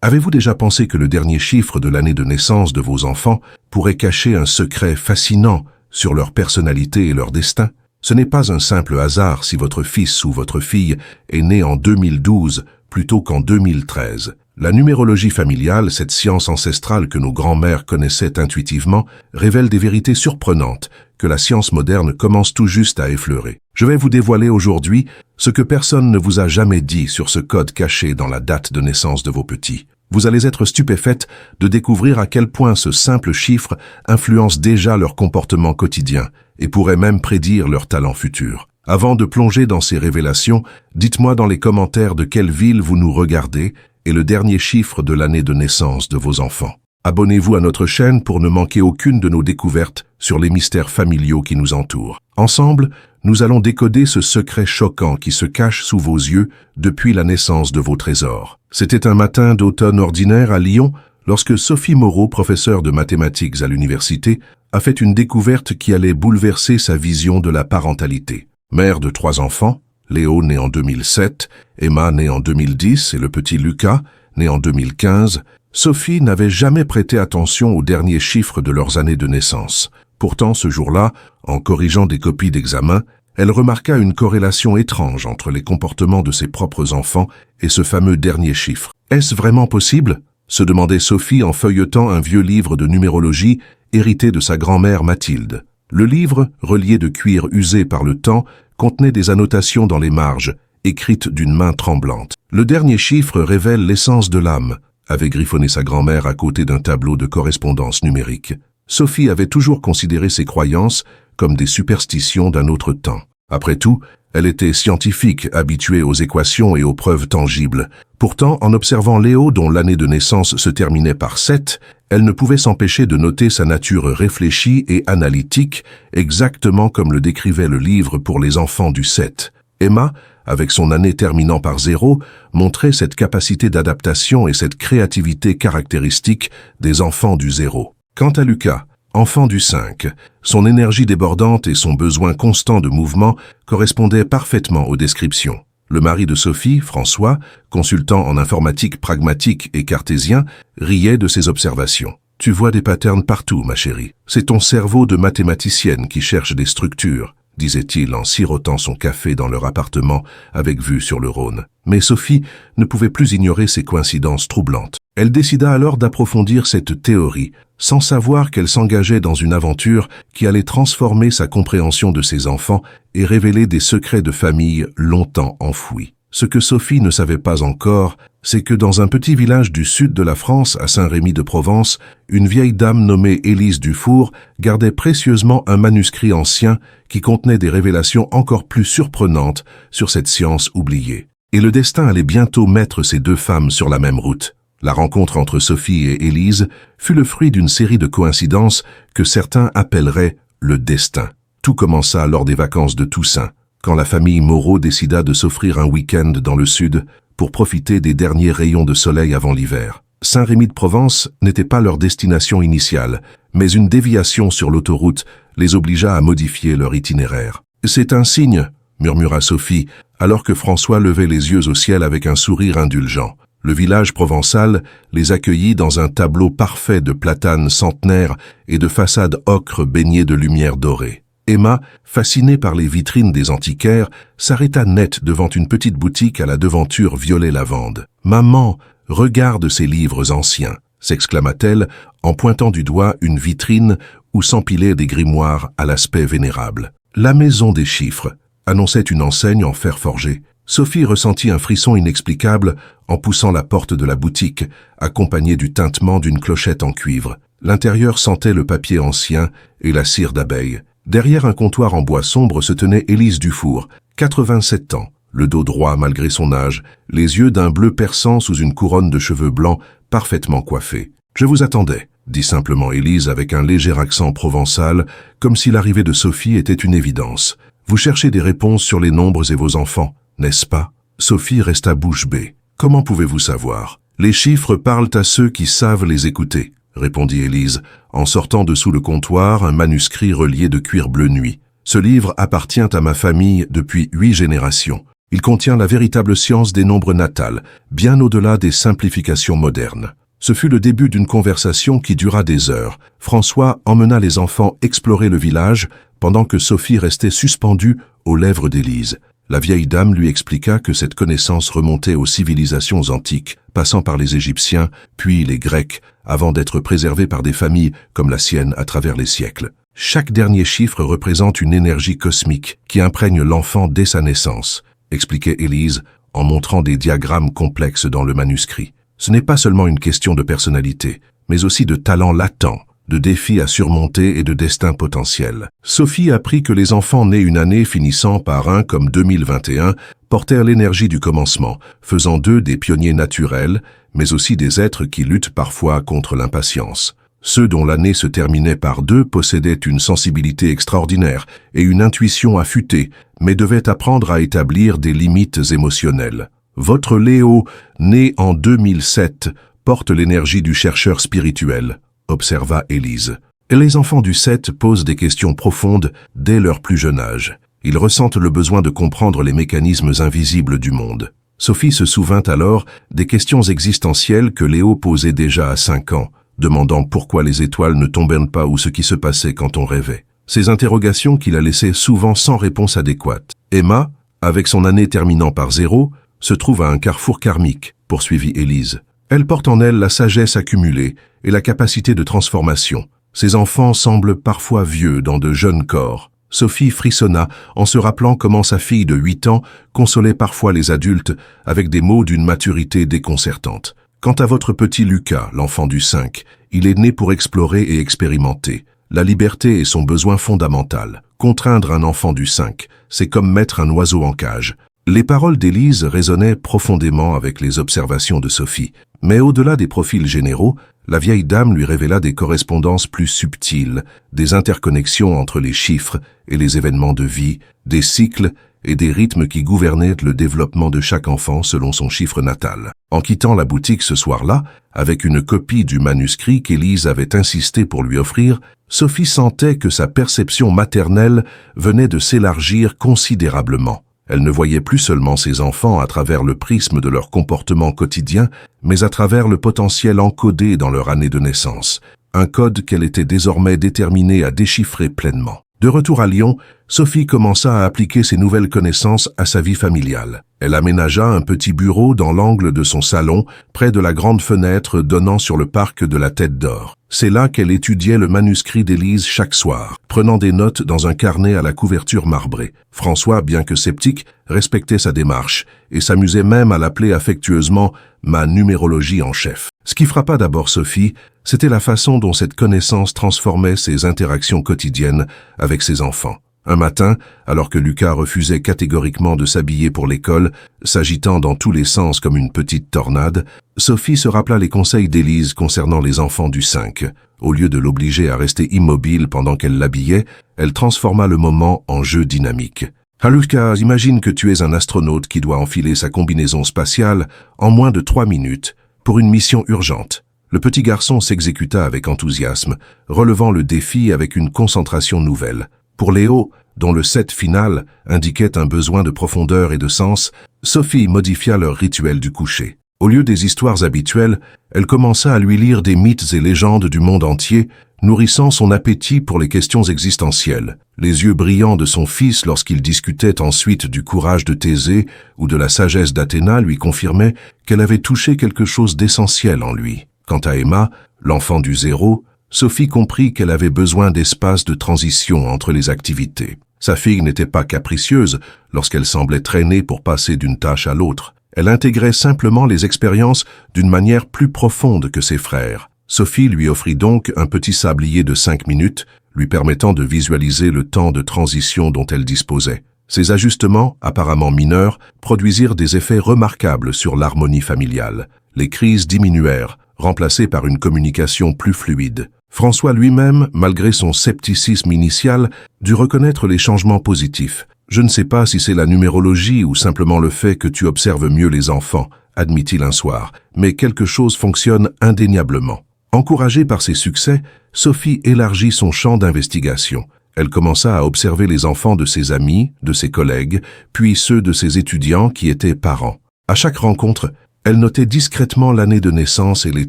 Avez-vous déjà pensé que le dernier chiffre de l'année de naissance de vos enfants pourrait cacher un secret fascinant sur leur personnalité et leur destin? Ce n'est pas un simple hasard si votre fils ou votre fille est né en 2012 plutôt qu'en 2013. La numérologie familiale, cette science ancestrale que nos grands-mères connaissaient intuitivement, révèle des vérités surprenantes que la science moderne commence tout juste à effleurer. Je vais vous dévoiler aujourd'hui ce que personne ne vous a jamais dit sur ce code caché dans la date de naissance de vos petits. Vous allez être stupéfaite de découvrir à quel point ce simple chiffre influence déjà leur comportement quotidien et pourrait même prédire leur talent futur. Avant de plonger dans ces révélations, dites-moi dans les commentaires de quelle ville vous nous regardez et le dernier chiffre de l'année de naissance de vos enfants. Abonnez-vous à notre chaîne pour ne manquer aucune de nos découvertes sur les mystères familiaux qui nous entourent. Ensemble, nous allons décoder ce secret choquant qui se cache sous vos yeux depuis la naissance de vos trésors. C'était un matin d'automne ordinaire à Lyon lorsque Sophie Moreau, professeure de mathématiques à l'université, a fait une découverte qui allait bouleverser sa vision de la parentalité. Mère de 3 enfants, Léo né en 2007, Emma né en 2010 et le petit Lucas né en 2015, Sophie n'avait jamais prêté attention aux derniers chiffres de leurs années de naissance. Pourtant, ce jour-là, en corrigeant des copies d'examen, elle remarqua une corrélation étrange entre les comportements de ses propres enfants et ce fameux dernier chiffre. « Est-ce vraiment possible ?» se demandait Sophie en feuilletant un vieux livre de numérologie hérité de sa grand-mère Mathilde. Le livre, relié de cuir usé par le temps, contenait des annotations dans les marges, écrites d'une main tremblante. « Le dernier chiffre révèle l'essence de l'âme », avait griffonné sa grand-mère à côté d'un tableau de correspondance numérique. Sophie avait toujours considéré ses croyances comme des superstitions d'un autre temps. Après tout, elle était scientifique, habituée aux équations et aux preuves tangibles. Pourtant, en observant Léo, dont l'année de naissance se terminait par 7, elle ne pouvait s'empêcher de noter sa nature réfléchie et analytique, exactement comme le décrivait le livre pour les enfants du 7. Emma, avec son année terminant par 0, montrait cette capacité d'adaptation et cette créativité caractéristique des enfants du 0. Quant à Lucas, enfant du 5, son énergie débordante et son besoin constant de mouvement correspondaient parfaitement aux descriptions. Le mari de Sophie, François, consultant en informatique pragmatique et cartésien, riait de ses observations. « Tu vois des patterns partout, ma chérie. C'est ton cerveau de mathématicienne qui cherche des structures, » disait-il en sirotant son café dans leur appartement avec vue sur le Rhône. Mais Sophie ne pouvait plus ignorer ces coïncidences troublantes. Elle décida alors d'approfondir cette théorie, sans savoir qu'elle s'engageait dans une aventure qui allait transformer sa compréhension de ses enfants et révéler des secrets de famille longtemps enfouis. Ce que Sophie ne savait pas encore, c'est que dans un petit village du sud de la France, à Saint-Rémy-de-Provence, une vieille dame nommée Élise Dufour gardait précieusement un manuscrit ancien qui contenait des révélations encore plus surprenantes sur cette science oubliée. Et le destin allait bientôt mettre ces deux femmes sur la même route. La rencontre entre Sophie et Élise fut le fruit d'une série de coïncidences que certains appelleraient le destin. Tout commença lors des vacances de Toussaint, quand la famille Moreau décida de s'offrir un week-end dans le sud pour profiter des derniers rayons de soleil avant l'hiver. Saint-Rémy-de-Provence n'était pas leur destination initiale, mais une déviation sur l'autoroute les obligea à modifier leur itinéraire. « C'est un signe », murmura Sophie, alors que François levait les yeux au ciel avec un sourire indulgent. Le village provençal les accueillit dans un tableau parfait de platanes centenaires et de façades ocre baignées de lumière dorée. Emma, fascinée par les vitrines des antiquaires, s'arrêta net devant une petite boutique à la devanture violet lavande. « Maman, regarde ces livres anciens !» s'exclama-t-elle en pointant du doigt une vitrine où s'empilaient des grimoires à l'aspect vénérable. « La maison des chiffres !» annonçait une enseigne en fer forgé. Sophie ressentit un frisson inexplicable en poussant la porte de la boutique, accompagné du tintement d'une clochette en cuivre. L'intérieur sentait le papier ancien et la cire d'abeille. Derrière un comptoir en bois sombre se tenait Élise Dufour, 87 ans, le dos droit malgré son âge, les yeux d'un bleu perçant sous une couronne de cheveux blancs parfaitement coiffés. « Je vous attendais », dit simplement Élise avec un léger accent provençal, comme si l'arrivée de Sophie était une évidence. « Vous cherchez des réponses sur les nombres et vos enfants, n'est-ce pas ?» Sophie resta bouche bée. « Comment pouvez-vous savoir ? Les chiffres parlent à ceux qui savent les écouter, » répondit Élise, en sortant de sous le comptoir un manuscrit relié de cuir bleu nuit. « Ce livre appartient à ma famille depuis 8 générations. Il contient la véritable science des nombres natals, bien au-delà des simplifications modernes. Ce fut le début d'une conversation qui dura des heures. François emmena les enfants explorer le village, pendant que Sophie restait suspendue aux lèvres d'Élise. La vieille dame lui expliqua que cette connaissance remontait aux civilisations antiques, passant par les Égyptiens, puis les Grecs, avant d'être préservée par des familles comme la sienne à travers les siècles. Chaque dernier chiffre représente une énergie cosmique qui imprègne l'enfant dès sa naissance, expliquait Élise en montrant des diagrammes complexes dans le manuscrit. Ce n'est pas seulement une question de personnalité, mais aussi de talent latent, de défis à surmonter et de destin potentiel. Sophie apprit que les enfants nés une année finissant par 1 comme 2021 portèrent l'énergie du commencement, faisant d'eux des pionniers naturels, mais aussi des êtres qui luttent parfois contre l'impatience. Ceux dont l'année se terminait par 2 possédaient une sensibilité extraordinaire et une intuition affûtée, mais devaient apprendre à établir des limites émotionnelles. Votre Léo, né en 2007, porte l'énergie du chercheur spirituel, observa Élise. Et les enfants du 7 posent des questions profondes dès leur plus jeune âge. Ils ressentent le besoin de comprendre les mécanismes invisibles du monde. Sophie se souvint alors des questions existentielles que Léo posait déjà à 5 ans, demandant pourquoi les étoiles ne tombaient pas ou ce qui se passait quand on rêvait. Ces interrogations qui la laissaient souvent sans réponse adéquate. Emma, avec son année terminant par 0, se trouve à un carrefour karmique, poursuivit Élise. Elle porte en elle la sagesse accumulée et la capacité de transformation. Ses enfants semblent parfois vieux dans de jeunes corps. Sophie frissonna en se rappelant comment sa fille de 8 ans consolait parfois les adultes avec des mots d'une maturité déconcertante. Quant à votre petit Lucas, l'enfant du 5, il est né pour explorer et expérimenter. La liberté est son besoin fondamental. Contraindre un enfant du 5, c'est comme mettre un oiseau en cage. Les paroles d'Élise résonnaient profondément avec les observations de Sophie, mais au-delà des profils généraux, la vieille dame lui révéla des correspondances plus subtiles, des interconnexions entre les chiffres et les événements de vie, des cycles et des rythmes qui gouvernaient le développement de chaque enfant selon son chiffre natal. En quittant la boutique ce soir-là, avec une copie du manuscrit qu'Élise avait insisté pour lui offrir, Sophie sentait que sa perception maternelle venait de s'élargir considérablement. Elle ne voyait plus seulement ses enfants à travers le prisme de leur comportement quotidien, mais à travers le potentiel encodé dans leur année de naissance, un code qu'elle était désormais déterminée à déchiffrer pleinement. De retour à Lyon, Sophie commença à appliquer ses nouvelles connaissances à sa vie familiale. Elle aménagea un petit bureau dans l'angle de son salon, près de la grande fenêtre donnant sur le parc de la Tête d'Or. C'est là qu'elle étudiait le manuscrit d'Élise chaque soir, prenant des notes dans un carnet à la couverture marbrée. François, bien que sceptique, respectait sa démarche et s'amusait même à l'appeler affectueusement « ma numérologie en chef ». Ce qui frappa d'abord Sophie, c'était la façon dont cette connaissance transformait ses interactions quotidiennes avec ses enfants. Un matin, alors que Lucas refusait catégoriquement de s'habiller pour l'école, s'agitant dans tous les sens comme une petite tornade, Sophie se rappela les conseils d'Élise concernant les enfants du 5. Au lieu de l'obliger à rester immobile pendant qu'elle l'habillait, elle transforma le moment en jeu dynamique. « Ah Lucas, imagine que tu es un astronaute qui doit enfiler sa combinaison spatiale en moins de 3 minutes pour une mission urgente. » Le petit garçon s'exécuta avec enthousiasme, relevant le défi avec une concentration nouvelle. Pour Léo, dont le 7 final indiquait un besoin de profondeur et de sens, Sophie modifia leur rituel du coucher. Au lieu des histoires habituelles, elle commença à lui lire des mythes et légendes du monde entier, nourrissant son appétit pour les questions existentielles. Les yeux brillants de son fils lorsqu'il discutait ensuite du courage de Thésée ou de la sagesse d'Athéna lui confirmaient qu'elle avait touché quelque chose d'essentiel en lui. Quant à Emma, l'enfant du 0, Sophie comprit qu'elle avait besoin d'espace de transition entre les activités. Sa fille n'était pas capricieuse lorsqu'elle semblait traîner pour passer d'une tâche à l'autre. Elle intégrait simplement les expériences d'une manière plus profonde que ses frères. Sophie lui offrit donc un petit sablier de 5 minutes, lui permettant de visualiser le temps de transition dont elle disposait. Ces ajustements, apparemment mineurs, produisirent des effets remarquables sur l'harmonie familiale. Les crises diminuèrent, remplacées par une communication plus fluide. François lui-même, malgré son scepticisme initial, dut reconnaître les changements positifs. « Je ne sais pas si c'est la numérologie ou simplement le fait que tu observes mieux les enfants », admit-il un soir, mais quelque chose fonctionne indéniablement. Encouragée par ses succès, Sophie élargit son champ d'investigation. Elle commença à observer les enfants de ses amis, de ses collègues, puis ceux de ses étudiants qui étaient parents. À chaque rencontre, elle notait discrètement l'année de naissance et les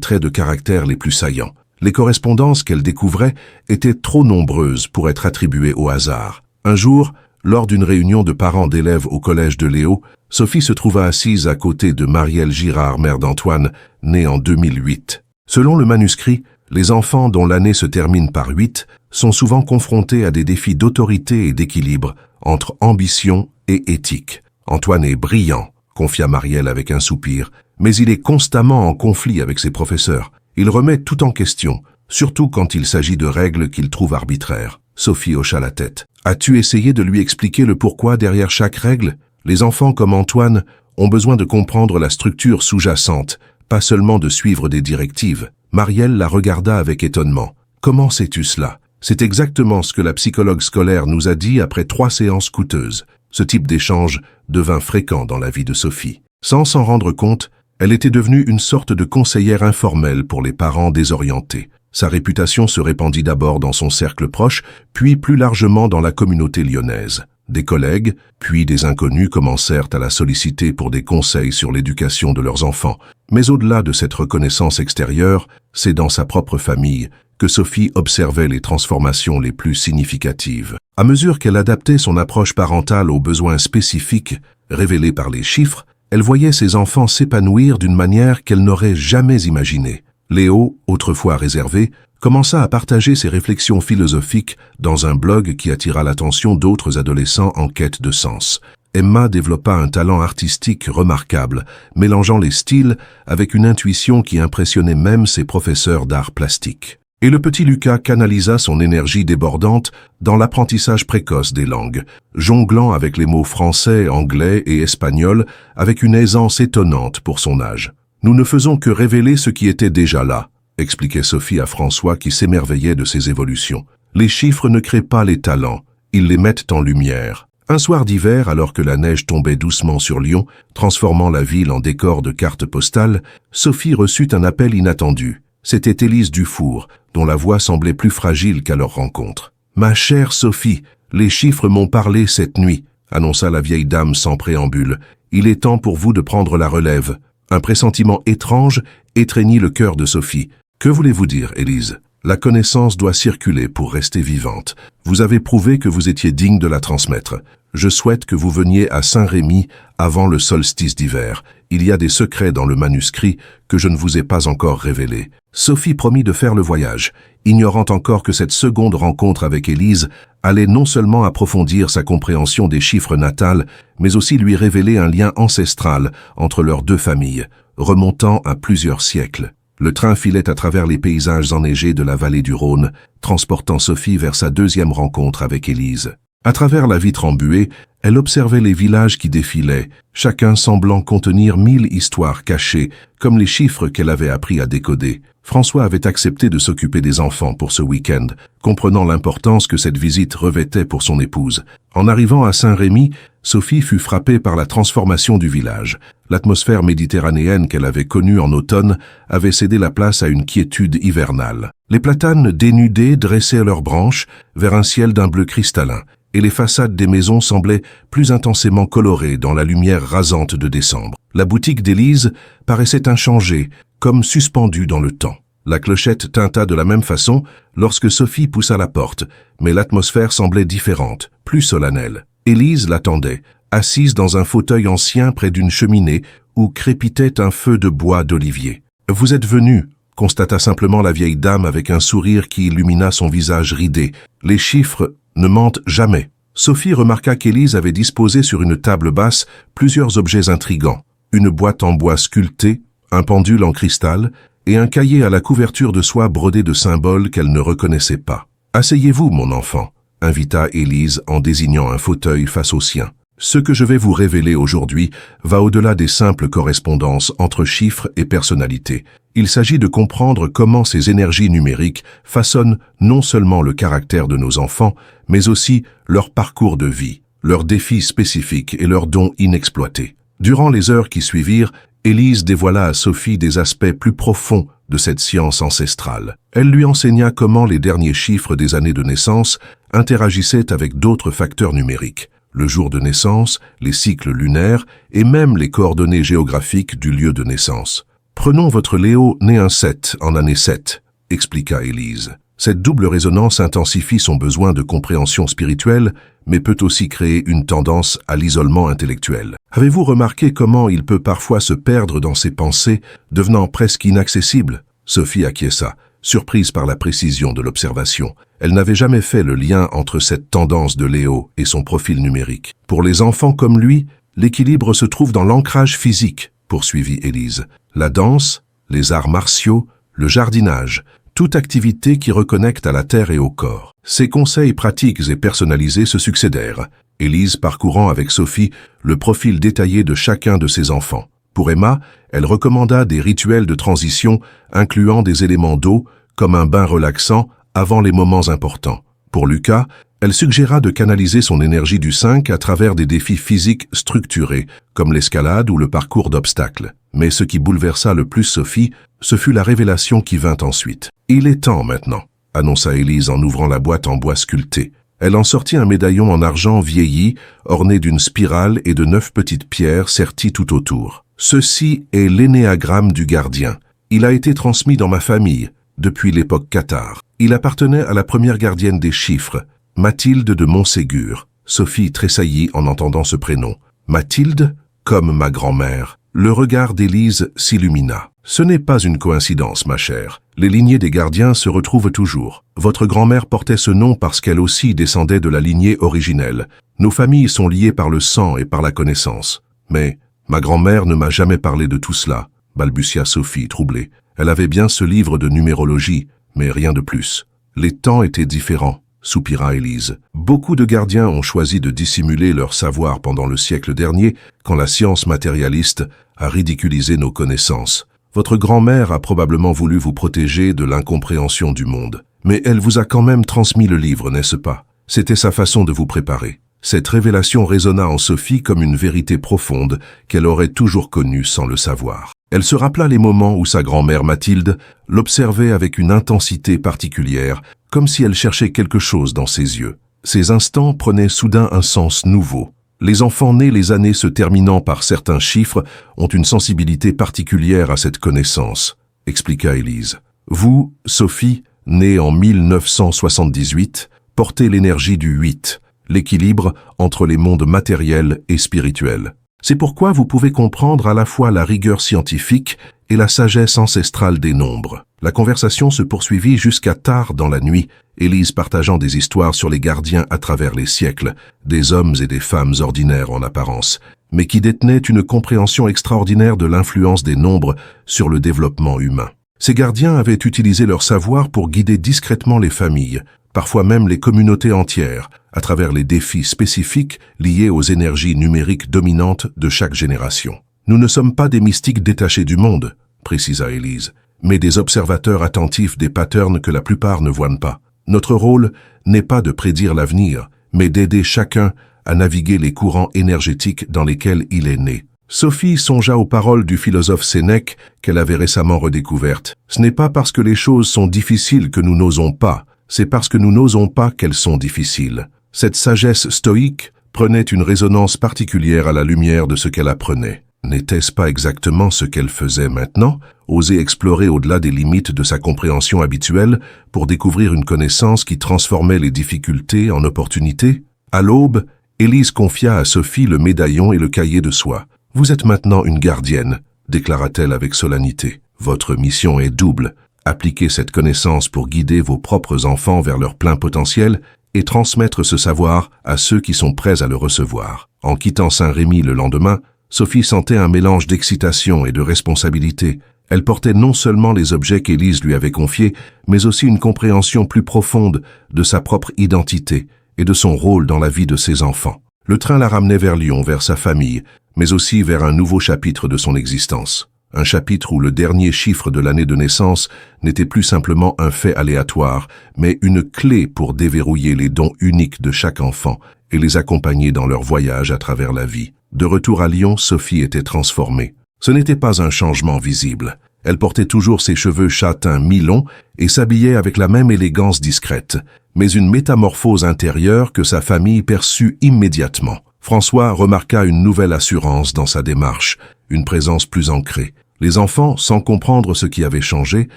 traits de caractère les plus saillants. Les correspondances qu'elle découvrait étaient trop nombreuses pour être attribuées au hasard. Un jour, lors d'une réunion de parents d'élèves au collège de Léo, Sophie se trouva assise à côté de Marielle Girard, mère d'Antoine, née en 2008. Selon le manuscrit, les enfants dont l'année se termine par 8 sont souvent confrontés à des défis d'autorité et d'équilibre entre ambition et éthique. Antoine est brillant, confia Marielle avec un soupir, mais il est constamment en conflit avec ses professeurs. Il remet tout en question, surtout quand il s'agit de règles qu'il trouve arbitraires. Sophie hocha la tête. As-tu essayé de lui expliquer le pourquoi derrière chaque règle? Les enfants comme Antoine ont besoin de comprendre la structure sous-jacente, pas seulement de suivre des directives. Marielle la regarda avec étonnement. Comment sais-tu cela? C'est exactement ce que la psychologue scolaire nous a dit après 3 séances coûteuses. Ce type d'échange devint fréquent dans la vie de Sophie. Sans s'en rendre compte, elle était devenue une sorte de conseillère informelle pour les parents désorientés. Sa réputation se répandit d'abord dans son cercle proche, puis plus largement dans la communauté lyonnaise. Des collègues, puis des inconnus commencèrent à la solliciter pour des conseils sur l'éducation de leurs enfants. Mais au-delà de cette reconnaissance extérieure, c'est dans sa propre famille que Sophie observait les transformations les plus significatives. À mesure qu'elle adaptait son approche parentale aux besoins spécifiques révélés par les chiffres, elle voyait ses enfants s'épanouir d'une manière qu'elle n'aurait jamais imaginée. Léo, autrefois réservé, commença à partager ses réflexions philosophiques dans un blog qui attira l'attention d'autres adolescents en quête de sens. Emma développa un talent artistique remarquable, mélangeant les styles avec une intuition qui impressionnait même ses professeurs d'art plastique. Et le petit Lucas canalisa son énergie débordante dans l'apprentissage précoce des langues, jonglant avec les mots français, anglais et espagnol avec une aisance étonnante pour son âge. « Nous ne faisons que révéler ce qui était déjà là », expliquait Sophie à François qui s'émerveillait de ses évolutions. « Les chiffres ne créent pas les talents, ils les mettent en lumière. » Un soir d'hiver, alors que la neige tombait doucement sur Lyon, transformant la ville en décor de cartes postales, Sophie reçut un appel inattendu. C'était Élise Dufour, dont la voix semblait plus fragile qu'à leur rencontre. « Ma chère Sophie, les chiffres m'ont parlé cette nuit », annonça la vieille dame sans préambule. « Il est temps pour vous de prendre la relève. » Un pressentiment étrange étreignit le cœur de Sophie. « Que voulez-vous dire, Élise ? La connaissance doit circuler pour rester vivante. Vous avez prouvé que vous étiez digne de la transmettre. Je souhaite que vous veniez à Saint-Rémy avant le solstice d'hiver. Il y a des secrets dans le manuscrit que je ne vous ai pas encore révélés. » Sophie promit de faire le voyage, ignorant encore que cette seconde rencontre avec Élise allait non seulement approfondir sa compréhension des chiffres natals, mais aussi lui révéler un lien ancestral entre leurs deux familles, remontant à plusieurs siècles. Le train filait à travers les paysages enneigés de la vallée du Rhône, transportant Sophie vers sa deuxième rencontre avec Élise. À travers la vitre embuée, elle observait les villages qui défilaient, chacun semblant contenir 1000 histoires cachées, comme les chiffres qu'elle avait appris à décoder. François avait accepté de s'occuper des enfants pour ce week-end, comprenant l'importance que cette visite revêtait pour son épouse. En arrivant à Saint-Rémy, Sophie fut frappée par la transformation du village. L'atmosphère méditerranéenne qu'elle avait connue en automne avait cédé la place à une quiétude hivernale. Les platanes dénudés dressaient leurs branches vers un ciel d'un bleu cristallin, et les façades des maisons semblaient plus intensément colorées dans la lumière rasante de décembre. La boutique d'Élise paraissait inchangée, comme suspendue dans le temps. La clochette tinta de la même façon lorsque Sophie poussa la porte, mais l'atmosphère semblait différente, plus solennelle. Élise l'attendait, assise dans un fauteuil ancien près d'une cheminée où crépitait un feu de bois d'olivier. « Vous êtes venu », constata simplement la vieille dame avec un sourire qui illumina son visage ridé. « Les chiffres ne mentent jamais. » Sophie remarqua qu'Élise avait disposé sur une table basse plusieurs objets intrigants. Une boîte en bois sculpté, un pendule en cristal et un cahier à la couverture de soie brodé de symboles qu'elle ne reconnaissait pas. « Asseyez-vous, mon enfant », invita Élise en désignant un fauteuil face au sien. « Ce que je vais vous révéler aujourd'hui va au-delà des simples correspondances entre chiffres et personnalités. Il s'agit de comprendre comment ces énergies numériques façonnent non seulement le caractère de nos enfants, mais aussi leur parcours de vie, leurs défis spécifiques et leurs dons inexploités. » Durant les heures qui suivirent, Élise dévoila à Sophie des aspects plus profonds de cette science ancestrale. Elle lui enseigna comment les derniers chiffres des années de naissance interagissaient avec d'autres facteurs numériques, le jour de naissance, les cycles lunaires et même les coordonnées géographiques du lieu de naissance. « Prenons votre Léo né un 7 en année 7, expliqua Élise. Cette double résonance intensifie son besoin de compréhension spirituelle, mais peut aussi créer une tendance à l'isolement intellectuel. Avez-vous remarqué comment il peut parfois se perdre dans ses pensées, devenant presque inaccessible? Sophie acquiesça, surprise par la précision de l'observation. Elle n'avait jamais fait le lien entre cette tendance de Léo et son profil numérique. Pour les enfants comme lui, l'équilibre se trouve dans l'ancrage physique, poursuivit Élise. La danse, les arts martiaux, le jardinage, toute activité qui reconnecte à la terre et au corps. Ces conseils pratiques et personnalisés se succédèrent, Élise parcourant avec Sophie le profil détaillé de chacun de ses enfants. Pour Emma, elle recommanda des rituels de transition incluant des éléments d'eau, comme un bain relaxant, avant les moments importants. Pour Lucas, elle suggéra de canaliser son énergie du 5 à travers des défis physiques structurés, comme l'escalade ou le parcours d'obstacles. Mais ce qui bouleversa le plus Sophie, ce fut la révélation qui vint ensuite. « Il est temps maintenant », annonça Élise en ouvrant la boîte en bois sculpté. Elle en sortit un médaillon en argent vieilli, orné d'une spirale et de 9 petites pierres serties tout autour. « Ceci est l'énéagramme du gardien. Il a été transmis dans ma famille, depuis l'époque cathare. Il appartenait à la première gardienne des chiffres, Mathilde de Montségur. » Sophie tressaillit en entendant ce prénom. « Mathilde, comme ma grand-mère. » Le regard d'Élise s'illumina. « Ce n'est pas une coïncidence, ma chère. Les lignées des gardiens se retrouvent toujours. Votre grand-mère portait ce nom parce qu'elle aussi descendait de la lignée originelle. Nos familles sont liées par le sang et par la connaissance. Mais ma grand-mère ne m'a jamais parlé de tout cela, » balbutia Sophie, troublée. Elle avait bien ce livre de numérologie, mais rien de plus. Les temps étaient différents, soupira Élise. Beaucoup de gardiens ont choisi de dissimuler leur savoir pendant le siècle dernier, quand la science matérialiste a ridiculisé nos connaissances. Votre grand-mère a probablement voulu vous protéger de l'incompréhension du monde. Mais elle vous a quand même transmis le livre, n'est-ce pas? C'était sa façon de vous préparer. Cette révélation résonna en Sophie comme une vérité profonde qu'elle aurait toujours connue sans le savoir. Elle se rappela les moments où sa grand-mère Mathilde l'observait avec une intensité particulière, comme si elle cherchait quelque chose dans ses yeux. Ces instants prenaient soudain un sens nouveau. Les enfants nés les années se terminant par certains chiffres ont une sensibilité particulière à cette connaissance, expliqua Élise. Vous, Sophie, née en 1978, portez l'énergie du 8, l'équilibre entre les mondes matériels et spirituels. C'est pourquoi vous pouvez comprendre à la fois la rigueur scientifique et la sagesse ancestrale des nombres. La conversation se poursuivit jusqu'à tard dans la nuit, Élise partageant des histoires sur les gardiens à travers les siècles, des hommes et des femmes ordinaires en apparence, mais qui détenaient une compréhension extraordinaire de l'influence des nombres sur le développement humain. Ces gardiens avaient utilisé leur savoir pour guider discrètement les familles, parfois même les communautés entières, à travers les défis spécifiques liés aux énergies numériques dominantes de chaque génération. Nous ne sommes pas des mystiques détachés du monde, précisa Élise, mais des observateurs attentifs des patterns que la plupart ne voient pas. Notre rôle n'est pas de prédire l'avenir, mais d'aider chacun à naviguer les courants énergétiques dans lesquels il est né. Sophie songea aux paroles du philosophe Sénèque qu'elle avait récemment redécouvertes. Ce n'est pas parce que les choses sont difficiles que nous n'osons pas, c'est parce que nous n'osons pas qu'elles sont difficiles. Cette sagesse stoïque prenait une résonance particulière à la lumière de ce qu'elle apprenait. N'était-ce pas exactement ce qu'elle faisait maintenant, oser explorer au-delà des limites de sa compréhension habituelle pour découvrir une connaissance qui transformait les difficultés en opportunités? À l'aube, Élise confia à Sophie le médaillon et le cahier de soie. « Vous êtes maintenant une gardienne », déclara-t-elle avec solennité. « Votre mission est double. Appliquez cette connaissance pour guider vos propres enfants vers leur plein potentiel et transmettre ce savoir à ceux qui sont prêts à le recevoir. » En quittant Saint-Rémy le lendemain, Sophie sentait un mélange d'excitation et de responsabilité. Elle portait non seulement les objets qu'Élise lui avait confiés, mais aussi une compréhension plus profonde de sa propre identité et de son rôle dans la vie de ses enfants. Le train la ramenait vers Lyon, vers sa famille, mais aussi vers un nouveau chapitre de son existence. Un chapitre où le dernier chiffre de l'année de naissance n'était plus simplement un fait aléatoire, mais une clé pour déverrouiller les dons uniques de chaque enfant et les accompagner dans leur voyage à travers la vie. De retour à Lyon, Sophie était transformée. Ce n'était pas un changement visible. Elle portait toujours ses cheveux châtains mi-longs et s'habillait avec la même élégance discrète. mais une métamorphose intérieure que sa famille perçut immédiatement. François remarqua une nouvelle assurance dans sa démarche, une présence plus ancrée. Les enfants, sans comprendre ce qui avait changé,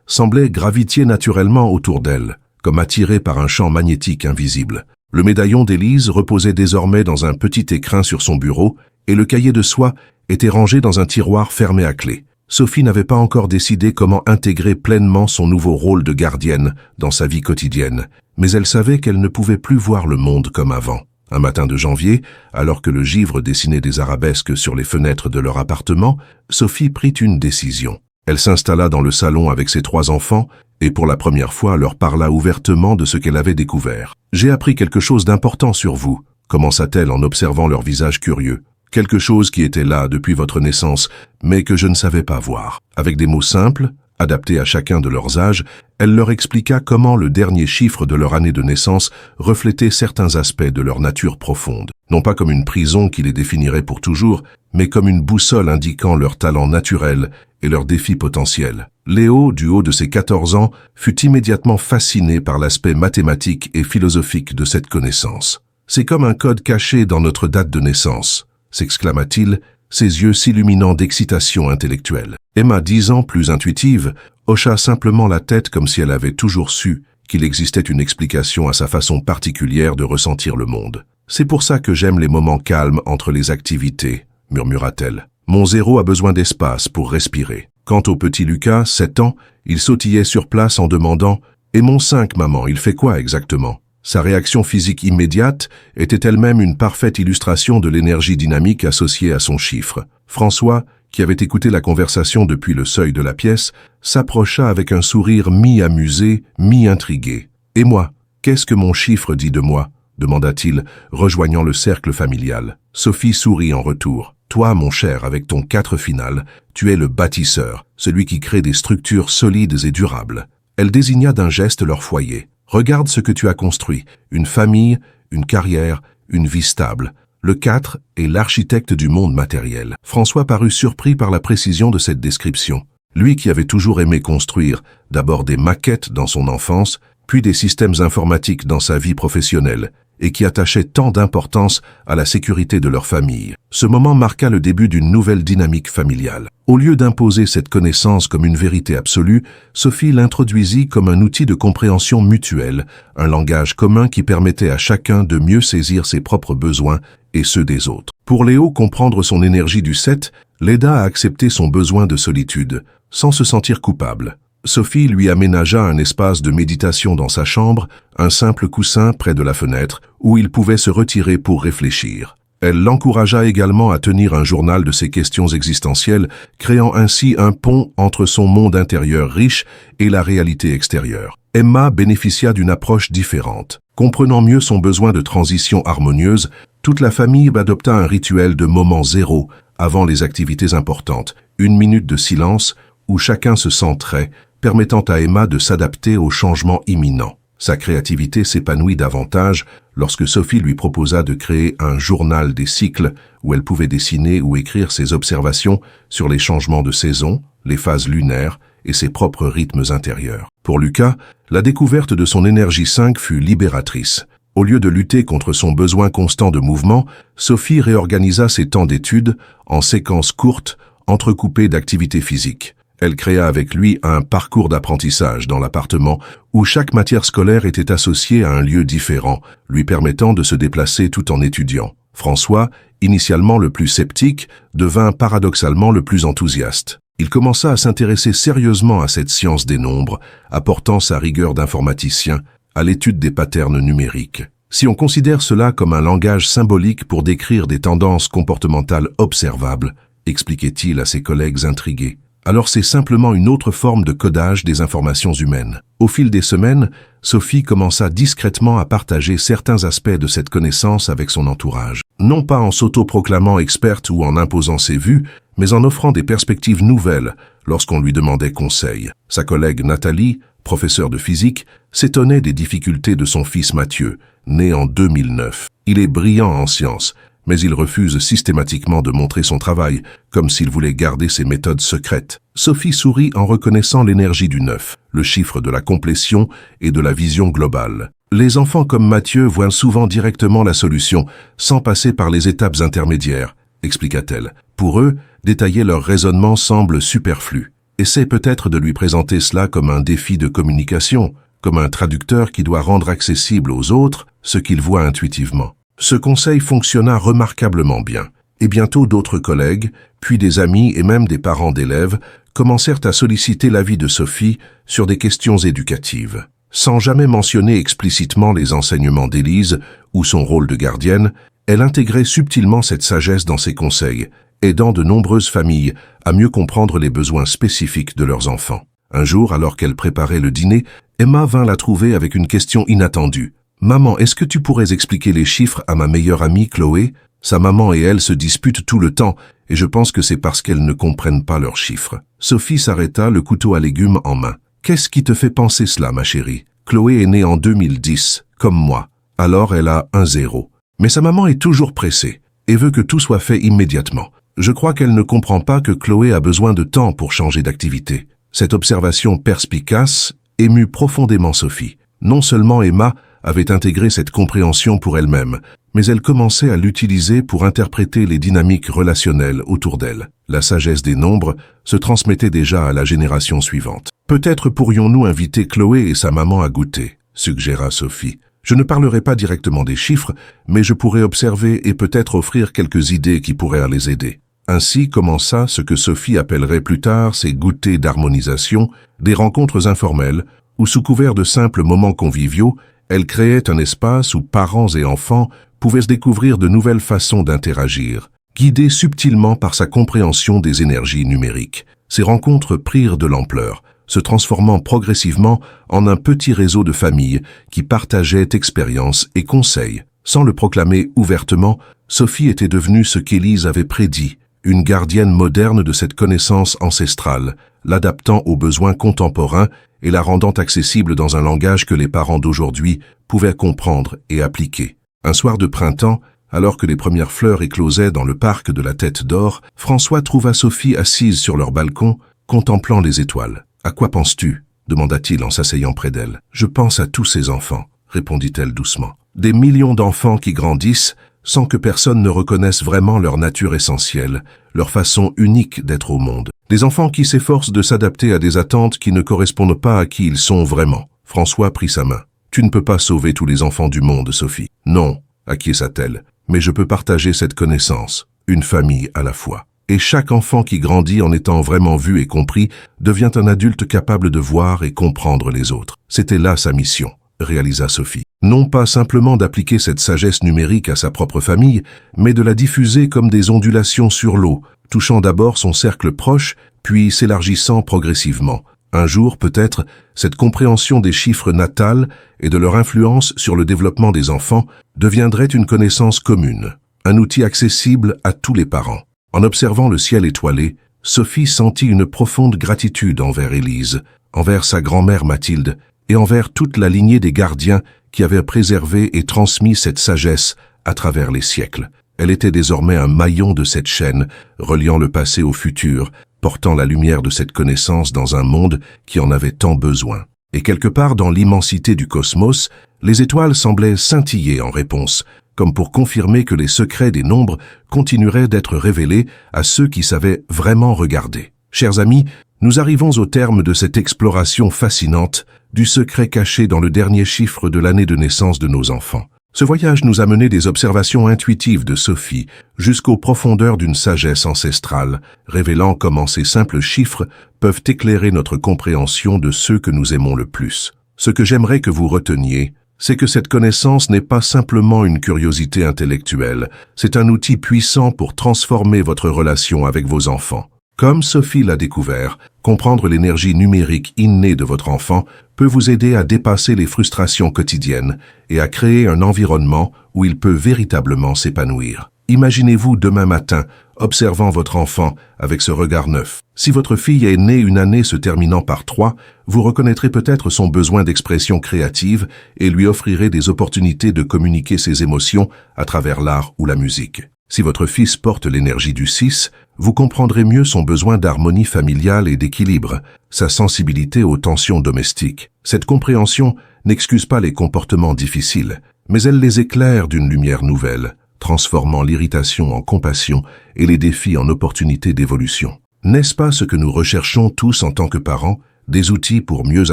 semblaient graviter naturellement autour d'elle, comme attirés par un champ magnétique invisible. Le médaillon d'Élise reposait désormais dans un petit écrin sur son bureau et le cahier de soie était rangé dans un tiroir fermé à clé. Sophie n'avait pas encore décidé comment intégrer pleinement son nouveau rôle de gardienne dans sa vie quotidienne, mais elle savait qu'elle ne pouvait plus voir le monde comme avant. Un matin de janvier, alors que le givre dessinait des arabesques sur les fenêtres de leur appartement, Sophie prit une décision. Elle s'installa dans le salon avec ses 3 enfants et pour la première fois leur parla ouvertement de ce qu'elle avait découvert. « J'ai appris quelque chose d'important sur vous », commença-t-elle en observant leur visage curieux. « Quelque chose qui était là depuis votre naissance, mais que je ne savais pas voir. » Avec des mots simples, adaptés à chacun de leurs âges, elle leur expliqua comment le dernier chiffre de leur année de naissance reflétait certains aspects de leur nature profonde. Non pas comme une prison qui les définirait pour toujours, mais comme une boussole indiquant leurs talents naturels et leurs défis potentiels. Léo, du haut de ses 14 ans, fut immédiatement fasciné par l'aspect mathématique et philosophique de cette connaissance. « C'est comme un code caché dans notre date de naissance », s'exclama-t-il, ses yeux s'illuminant d'excitation intellectuelle. Emma, 10 ans plus intuitive, hocha simplement la tête comme si elle avait toujours su qu'il existait une explication à sa façon particulière de ressentir le monde. « C'est pour ça que j'aime les moments calmes entre les activités », murmura-t-elle. « Mon 0 a besoin d'espace pour respirer. » Quant au petit Lucas, 7 ans, il sautillait sur place en demandant « Et mon 5, maman, il fait quoi exactement ?» Sa réaction physique immédiate était elle-même une parfaite illustration de l'énergie dynamique associée à son chiffre. François, qui avait écouté la conversation depuis le seuil de la pièce, s'approcha avec un sourire mi-amusé, mi-intrigué. « Et moi, qu'est-ce que mon chiffre dit de moi ?» demanda-t-il, rejoignant le cercle familial. Sophie sourit en retour. « Toi, mon cher, avec ton 4 final, tu es le bâtisseur, celui qui crée des structures solides et durables. » Elle désigna d'un geste leur foyer. « Regarde ce que tu as construit, une famille, une carrière, une vie stable. » Le 4 est l'architecte du monde matériel. François parut surpris par la précision de cette description. Lui qui avait toujours aimé construire, d'abord des maquettes dans son enfance, puis des systèmes informatiques dans sa vie professionnelle, et qui attachait tant d'importance à la sécurité de leur famille. Ce moment marqua le début d'une nouvelle dynamique familiale. Au lieu d'imposer cette connaissance comme une vérité absolue, Sophie l'introduisit comme un outil de compréhension mutuelle, un langage commun qui permettait à chacun de mieux saisir ses propres besoins et ceux des autres. Pour Léo, comprendre son énergie du 7 l'aida à accepter son besoin de solitude, sans se sentir coupable. Sophie lui aménagea un espace de méditation dans sa chambre, un simple coussin près de la fenêtre, où il pouvait se retirer pour réfléchir. Elle l'encouragea également à tenir un journal de ses questions existentielles, créant ainsi un pont entre son monde intérieur riche et la réalité extérieure. Emma bénéficia d'une approche différente. Comprenant mieux son besoin de transition harmonieuse, toute la famille adopta un rituel de moment zéro avant les activités importantes, 1 minute de silence où chacun se centrait, permettant à Emma de s'adapter aux changements imminents. Sa créativité s'épanouit davantage lorsque Sophie lui proposa de créer un journal des cycles où elle pouvait dessiner ou écrire ses observations sur les changements de saison, les phases lunaires et ses propres rythmes intérieurs. Pour Lucas, la découverte de son énergie 5 fut libératrice. Au lieu de lutter contre son besoin constant de mouvement, Sophie réorganisa ses temps d'études en séquences courtes, entrecoupées d'activités physiques. Elle créa avec lui un parcours d'apprentissage dans l'appartement où chaque matière scolaire était associée à un lieu différent, lui permettant de se déplacer tout en étudiant. François, initialement le plus sceptique, devint paradoxalement le plus enthousiaste. Il commença à s'intéresser sérieusement à cette science des nombres, apportant sa rigueur d'informaticien à l'étude des patterns numériques. Si on considère cela comme un langage symbolique pour décrire des tendances comportementales observables, expliquait-il à ses collègues intrigués, alors c'est simplement une autre forme de codage des informations humaines. Au fil des semaines, Sophie commença discrètement à partager certains aspects de cette connaissance avec son entourage. Non pas en s'autoproclamant experte ou en imposant ses vues, mais en offrant des perspectives nouvelles lorsqu'on lui demandait conseil. Sa collègue Nathalie, professeure de physique, s'étonnait des difficultés de son fils Mathieu, né en 2009. Il est brillant en sciences, mais il refuse systématiquement de montrer son travail, comme s'il voulait garder ses méthodes secrètes. Sophie sourit en reconnaissant l'énergie du 9, le chiffre de la complétion et de la vision globale. Les enfants comme Mathieu voient souvent directement la solution, sans passer par les étapes intermédiaires, expliqua-t-elle. Pour eux, détailler leur raisonnement semble superflu. Essaie peut-être de lui présenter cela comme un défi de communication, comme un traducteur qui doit rendre accessible aux autres ce qu'ils voient intuitivement. Ce conseil fonctionna remarquablement bien, et bientôt d'autres collègues, puis des amis et même des parents d'élèves commencèrent à solliciter l'avis de Sophie sur des questions éducatives. Sans jamais mentionner explicitement les enseignements d'Élise ou son rôle de gardienne, elle intégrait subtilement cette sagesse dans ses conseils, aidant de nombreuses familles à mieux comprendre les besoins spécifiques de leurs enfants. Un jour, alors qu'elle préparait le dîner, Emma vint la trouver avec une question inattendue. « Maman, est-ce que tu pourrais expliquer les chiffres à ma meilleure amie Chloé ? Sa maman et elle se disputent tout le temps, et je pense que c'est parce qu'elles ne comprennent pas leurs chiffres. » Sophie s'arrêta, le couteau à légumes en main. « Qu'est-ce qui te fait penser cela, ma chérie ? Chloé est née en 2010, comme moi. Alors elle a un 0. Mais sa maman est toujours pressée, et veut que tout soit fait immédiatement. Je crois qu'elle ne comprend pas que Chloé a besoin de temps pour changer d'activité. » Cette observation perspicace émut profondément Sophie. Non seulement Emma avait intégré cette compréhension pour elle-même, mais elle commençait à l'utiliser pour interpréter les dynamiques relationnelles autour d'elle. La sagesse des nombres se transmettait déjà à la génération suivante. « Peut-être pourrions-nous inviter Chloé et sa maman à goûter », suggéra Sophie. « Je ne parlerai pas directement des chiffres, mais je pourrais observer et peut-être offrir quelques idées qui pourraient les aider. » Ainsi commença ce que Sophie appellerait plus tard ses goûters d'harmonisation, des rencontres informelles, où sous couvert de simples moments conviviaux, elle créait un espace où parents et enfants pouvaient se découvrir de nouvelles façons d'interagir, guidés subtilement par sa compréhension des énergies numériques. Ces rencontres prirent de l'ampleur, se transformant progressivement en un petit réseau de familles qui partageaient expériences et conseils. Sans le proclamer ouvertement, Sophie était devenue ce qu'Élise avait prédit, une gardienne moderne de cette connaissance ancestrale, l'adaptant aux besoins contemporains et la rendant accessible dans un langage que les parents d'aujourd'hui pouvaient comprendre et appliquer. Un soir de printemps, alors que les premières fleurs éclosaient dans le parc de la Tête d'Or, François trouva Sophie assise sur leur balcon, contemplant les étoiles. « À quoi penses-tu » demanda-t-il en s'asseyant près d'elle. « Je pense à tous ces enfants » répondit-elle doucement. « Des millions d'enfants qui grandissent sans que personne ne reconnaisse vraiment leur nature essentielle, leur façon unique d'être au monde. Des enfants qui s'efforcent de s'adapter à des attentes qui ne correspondent pas à qui ils sont vraiment. » François prit sa main. « Tu ne peux pas sauver tous les enfants du monde, Sophie. »« Non, » acquiesça-t-elle, « mais je peux partager cette connaissance, une famille à la fois. Et chaque enfant qui grandit en étant vraiment vu et compris devient un adulte capable de voir et comprendre les autres. » C'était là sa mission, réalisa Sophie. Non pas simplement d'appliquer cette sagesse numérique à sa propre famille, mais de la diffuser comme des ondulations sur l'eau, touchant d'abord son cercle proche, puis s'élargissant progressivement. Un jour, peut-être, cette compréhension des chiffres natals et de leur influence sur le développement des enfants deviendrait une connaissance commune, un outil accessible à tous les parents. En observant le ciel étoilé, Sophie sentit une profonde gratitude envers Élise, envers sa grand-mère Mathilde et envers toute la lignée des gardiens qui avaient préservé et transmis cette sagesse à travers les siècles. Elle était désormais un maillon de cette chaîne, reliant le passé au futur, portant la lumière de cette connaissance dans un monde qui en avait tant besoin. Et quelque part dans l'immensité du cosmos, les étoiles semblaient scintiller en réponse, comme pour confirmer que les secrets des nombres continueraient d'être révélés à ceux qui savaient vraiment regarder. Chers amis, nous arrivons au terme de cette exploration fascinante du secret caché dans le dernier chiffre de l'année de naissance de nos enfants. Ce voyage nous a mené des observations intuitives de Sophie jusqu'aux profondeurs d'une sagesse ancestrale, révélant comment ces simples chiffres peuvent éclairer notre compréhension de ceux que nous aimons le plus. Ce que j'aimerais que vous reteniez, c'est que cette connaissance n'est pas simplement une curiosité intellectuelle, c'est un outil puissant pour transformer votre relation avec vos enfants. Comme Sophie l'a découvert, comprendre l'énergie numérique innée de votre enfant peut vous aider à dépasser les frustrations quotidiennes et à créer un environnement où il peut véritablement s'épanouir. Imaginez-vous demain matin observant votre enfant avec ce regard neuf. Si votre fille est née une année se terminant par 3, vous reconnaîtrez peut-être son besoin d'expression créative et lui offrirez des opportunités de communiquer ses émotions à travers l'art ou la musique. Si votre fils porte l'énergie du 6, vous comprendrez mieux son besoin d'harmonie familiale et d'équilibre, sa sensibilité aux tensions domestiques. Cette compréhension n'excuse pas les comportements difficiles, mais elle les éclaire d'une lumière nouvelle, transformant l'irritation en compassion et les défis en opportunités d'évolution. N'est-ce pas ce que nous recherchons tous en tant que parents, des outils pour mieux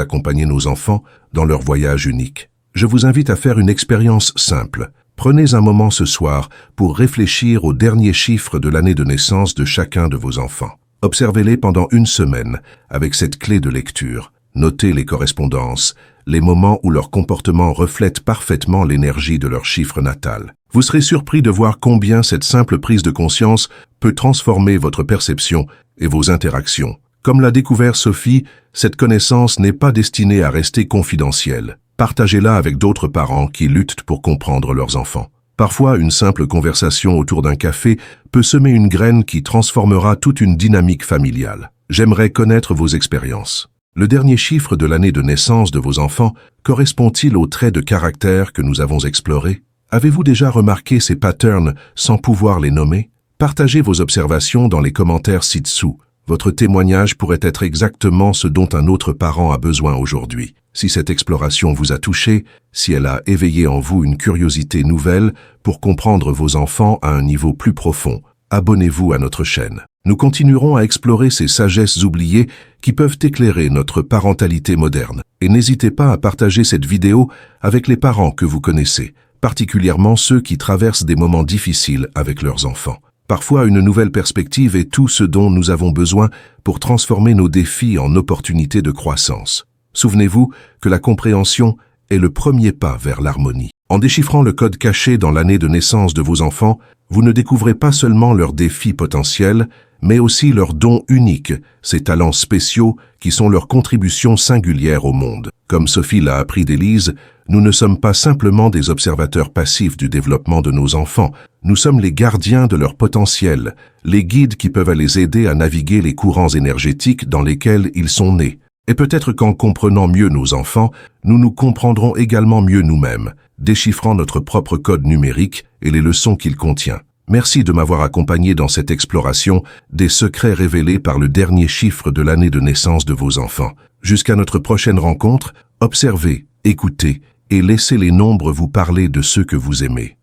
accompagner nos enfants dans leur voyage unique? Je vous invite à faire une expérience simple. Prenez un moment ce soir pour réfléchir aux derniers chiffres de l'année de naissance de chacun de vos enfants. Observez-les pendant une semaine avec cette clé de lecture. Notez les correspondances, les moments où leur comportement reflète parfaitement l'énergie de leur chiffre natal. Vous serez surpris de voir combien cette simple prise de conscience peut transformer votre perception et vos interactions. Comme l'a découvert Sophie, cette connaissance n'est pas destinée à rester confidentielle. Partagez-la avec d'autres parents qui luttent pour comprendre leurs enfants. Parfois, une simple conversation autour d'un café peut semer une graine qui transformera toute une dynamique familiale. J'aimerais connaître vos expériences. Le dernier chiffre de l'année de naissance de vos enfants correspond-il aux traits de caractère que nous avons explorés? Avez-vous déjà remarqué ces patterns sans pouvoir les nommer? Partagez vos observations dans les commentaires ci-dessous. Votre témoignage pourrait être exactement ce dont un autre parent a besoin aujourd'hui. Si cette exploration vous a touché, si elle a éveillé en vous une curiosité nouvelle pour comprendre vos enfants à un niveau plus profond, abonnez-vous à notre chaîne. Nous continuerons à explorer ces sagesses oubliées qui peuvent éclairer notre parentalité moderne. Et n'hésitez pas à partager cette vidéo avec les parents que vous connaissez, particulièrement ceux qui traversent des moments difficiles avec leurs enfants. Parfois, une nouvelle perspective est tout ce dont nous avons besoin pour transformer nos défis en opportunités de croissance. Souvenez-vous que la compréhension est le premier pas vers l'harmonie. En déchiffrant le code caché dans l'année de naissance de vos enfants, vous ne découvrez pas seulement leurs défis potentiels, mais aussi leurs dons uniques, ces talents spéciaux qui sont leur contribution singulière au monde. Comme Sophie l'a appris d'Élise, nous ne sommes pas simplement des observateurs passifs du développement de nos enfants, nous sommes les gardiens de leur potentiel, les guides qui peuvent les aider à naviguer les courants énergétiques dans lesquels ils sont nés. Et peut-être qu'en comprenant mieux nos enfants, nous nous comprendrons également mieux nous-mêmes, déchiffrant notre propre code numérique et les leçons qu'il contient. Merci de m'avoir accompagné dans cette exploration des secrets révélés par le dernier chiffre de l'année de naissance de vos enfants. Jusqu'à notre prochaine rencontre, observez, écoutez et laissez les nombres vous parler de ceux que vous aimez.